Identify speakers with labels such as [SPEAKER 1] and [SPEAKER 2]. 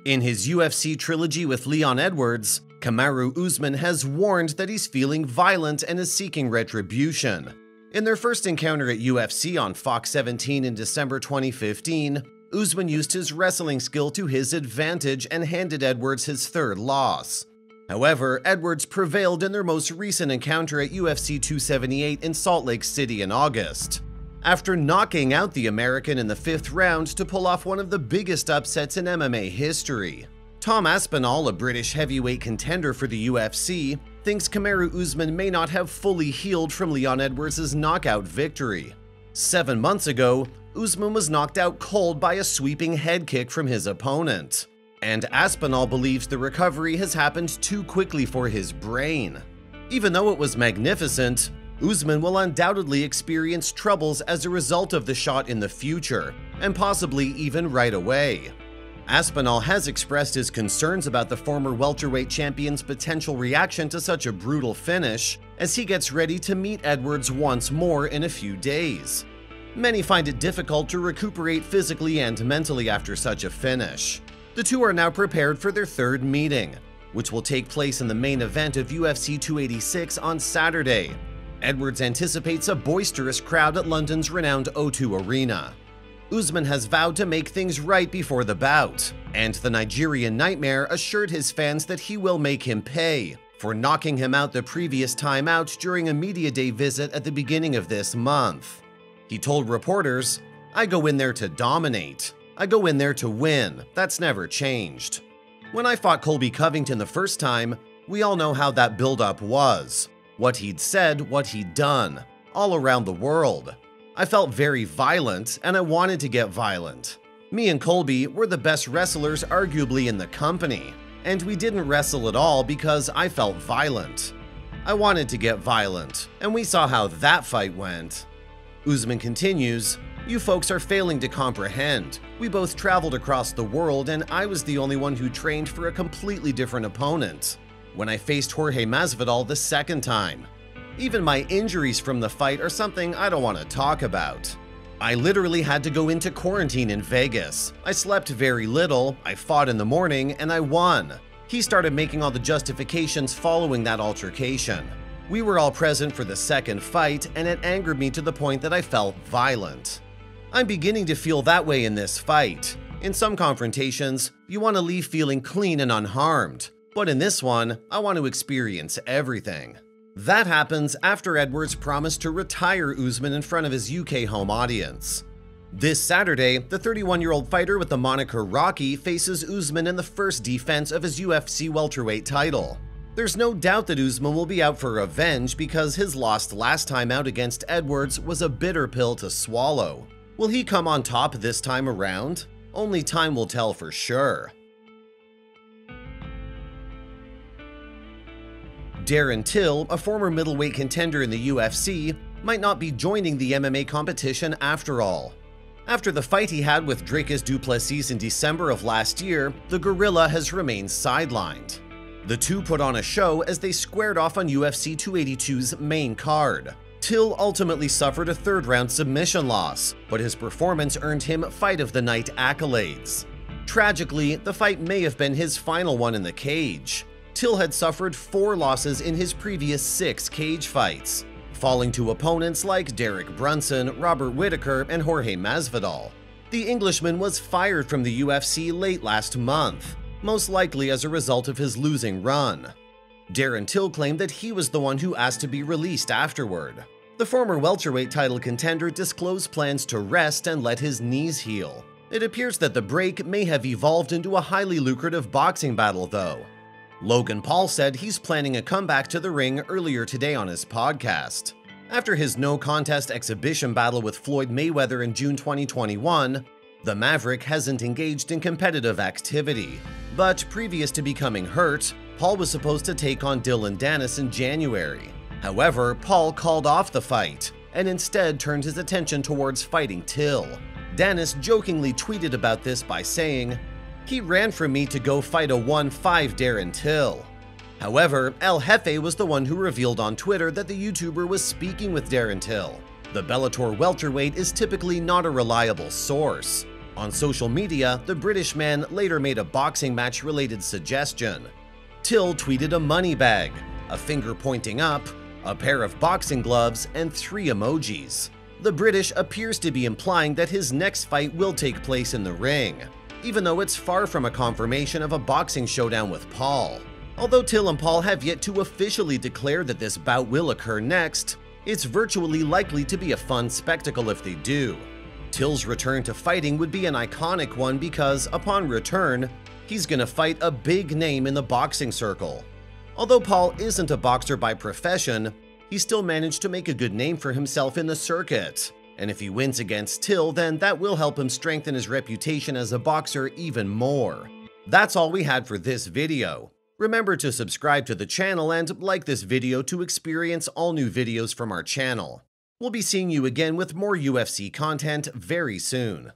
[SPEAKER 1] In his UFC trilogy with Leon Edwards, Kamaru Usman has warned that he's feeling violent and is seeking retribution. In their first encounter at UFC on Fox 17 in December 2015, Usman used his wrestling skill to his advantage and handed Edwards his third loss. However, Edwards prevailed in their most recent encounter at UFC 278 in Salt Lake City in August, after knocking out the American in the 5th round to pull off one of the biggest upsets in MMA history. Tom Aspinall, a British heavyweight contender for the UFC, thinks Kamaru Usman may not have fully healed from Leon Edwards' knockout victory. 7 months ago, Usman was knocked out cold by a sweeping head kick from his opponent, and Aspinall believes the recovery has happened too quickly for his brain. Even though it was magnificent, Usman will undoubtedly experience troubles as a result of the shot in the future, and possibly even right away. Aspinall has expressed his concerns about the former welterweight champion's potential reaction to such a brutal finish as he gets ready to meet Edwards once more in a few days. Many find it difficult to recuperate physically and mentally after such a finish. The two are now prepared for their third meeting, which will take place in the main event of UFC 286 on Saturday. Edwards anticipates a boisterous crowd at London's renowned O2 Arena. Usman has vowed to make things right before the bout, and the Nigerian Nightmare assured his fans that he will make him pay for knocking him out the previous time out during a media day visit at the beginning of this month. He told reporters, "I go in there to dominate. I go in there to win. That's never changed. When I fought Colby Covington the first time, we all know how that build-up was. What he'd said, what he'd done, all around the world. I felt very violent, and I wanted to get violent. Me and Colby were the best wrestlers arguably in the company, and we didn't wrestle at all because I felt violent. I wanted to get violent, and we saw how that fight went." Usman continues, "You folks are failing to comprehend. We both traveled across the world, and I was the only one who trained for a completely different opponent when I faced Jorge Masvidal the second time. Even my injuries from the fight are something I don't want to talk about. I literally had to go into quarantine in Vegas. I slept very little, I fought in the morning, and I won." He started making all the justifications following that altercation. "We were all present for the second fight, and it angered me to the point that I felt violent. I'm beginning to feel that way in this fight. In some confrontations, you want to leave feeling clean and unharmed. But in this one, I want to experience everything." That happens after Edwards promised to retire Usman in front of his UK home audience. This Saturday, the 31-year-old fighter with the moniker Rocky faces Usman in the first defense of his UFC welterweight title. There's no doubt that Usman will be out for revenge because his loss last time out against Edwards was a bitter pill to swallow. Will he come on top this time around? Only time will tell for sure. Darren Till, a former middleweight contender in the UFC, might not be joining the MMA competition after all. After the fight he had with Dricus du Plessis in December of last year, the Gorilla has remained sidelined. The two put on a show as they squared off on UFC 282's main card. Till ultimately suffered a third-round submission loss, but his performance earned him Fight of the Night accolades. Tragically, the fight may have been his final one in the cage. Till had suffered 4 losses in his previous 6 cage fights, falling to opponents like Derek Brunson, Robert Whittaker, and Jorge Masvidal. The Englishman was fired from the UFC late last month, most likely as a result of his losing run. Darren Till claimed that he was the one who asked to be released afterward. The former welterweight title contender disclosed plans to rest and let his knees heal. It appears that the break may have evolved into a highly lucrative boxing battle, though. Logan Paul said he's planning a comeback to the ring earlier today on his podcast. After his no-contest exhibition battle with Floyd Mayweather in June 2021, the Maverick hasn't engaged in competitive activity. But previous to becoming hurt, Paul was supposed to take on Dylan Dennis in January. However, Paul called off the fight and instead turned his attention towards fighting Till. Dennis jokingly tweeted about this by saying, "He ran from me to go fight a 1-5 Darren Till." However, El Jefe was the one who revealed on Twitter that the YouTuber was speaking with Darren Till. The Bellator welterweight is typically not a reliable source. On social media, the British man later made a boxing match-related suggestion. Till tweeted a money bag, a finger pointing up, a pair of boxing gloves, and 3 emojis. The British appears to be implying that his next fight will take place in the ring, even though it's far from a confirmation of a boxing showdown with Paul. Although Till and Paul have yet to officially declare that this bout will occur next, it's virtually likely to be a fun spectacle if they do. Till's return to fighting would be an iconic one because, upon return, he's gonna fight a big name in the boxing circle. Although Paul isn't a boxer by profession, he still managed to make a good name for himself in the circuit. And if he wins against Till, then that will help him strengthen his reputation as a boxer even more. That's all we had for this video. Remember to subscribe to the channel and like this video to experience all new videos from our channel. We'll be seeing you again with more UFC content very soon.